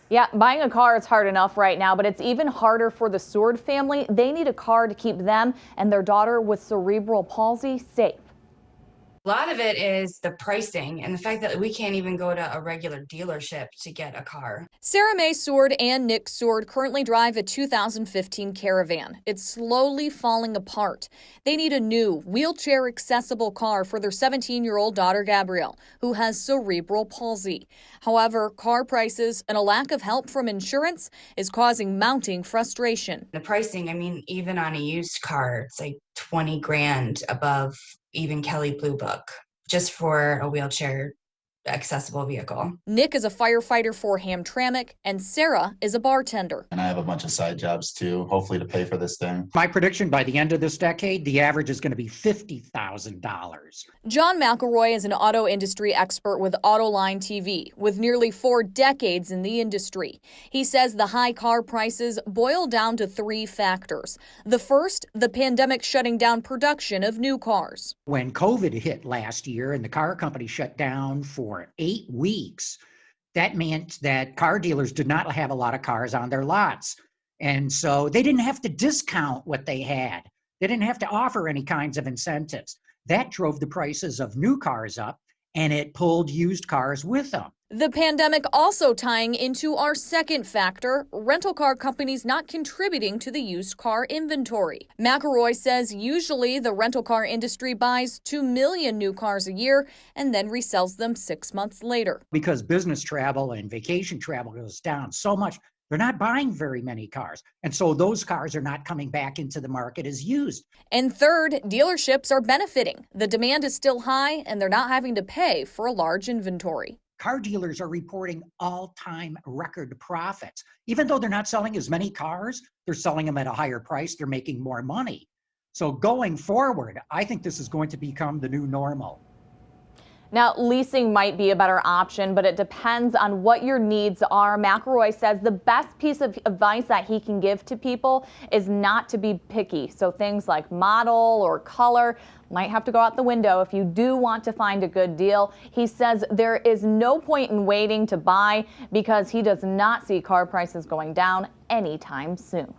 Yeah, buying a car is hard enough right now, but it's even harder for the Sword family. They need a car to keep them and their daughter with cerebral palsy safe. A lot of it is the pricing and the fact that we can't even go to a regular dealership to get a car. Sarah Mae Sword and Nick Sword currently drive a 2015 Caravan. It's slowly falling apart. They need a new, wheelchair-accessible car for their 17-year-old daughter Gabrielle, who has cerebral palsy. However, car prices and a lack of help from insurance is causing mounting frustration. The pricing, I mean, even on a used car, it's like 20 grand above even Kelly Blue Book just for a wheelchair accessible vehicle. Nick is a firefighter for Hamtramck, and Sarah is a bartender. And I have a bunch of side jobs too, hopefully to pay for this thing. My prediction, by the end of this decade, the average is going to be $50,000. John McElroy is an auto industry expert with WXYZ-TV, with nearly 4 decades in the industry. He says the high car prices boil down to 3 factors. The first, the pandemic shutting down production of new cars. When COVID hit last year and the car company shut down for 8 weeks, that meant that car dealers did not have a lot of cars on their lots. And so they didn't have to discount what they had. They didn't have to offer any kinds of incentives. That drove the prices of new cars up, and it pulled used cars with them. The pandemic also tying into our second factor, rental car companies not contributing to the used car inventory. McElroy says usually the rental car industry buys 2 million new cars a year and then resells them 6 months later. Because business travel and vacation travel goes down so much, they're not buying very many cars. And so those cars are not coming back into the market as used. And third, dealerships are benefiting. The demand is still high and they're not having to pay for a large inventory. Car dealers are reporting all-time record profits. Even though they're not selling as many cars, they're selling them at a higher price. They're making more money. So going forward, I think this is going to become the new normal. Now, leasing might be a better option, but it depends on what your needs are. McElroy says the best piece of advice that he can give to people is not to be picky. So things like model or color might have to go out the window if you do want to find a good deal. He says there is no point in waiting to buy because he does not see car prices going down anytime soon.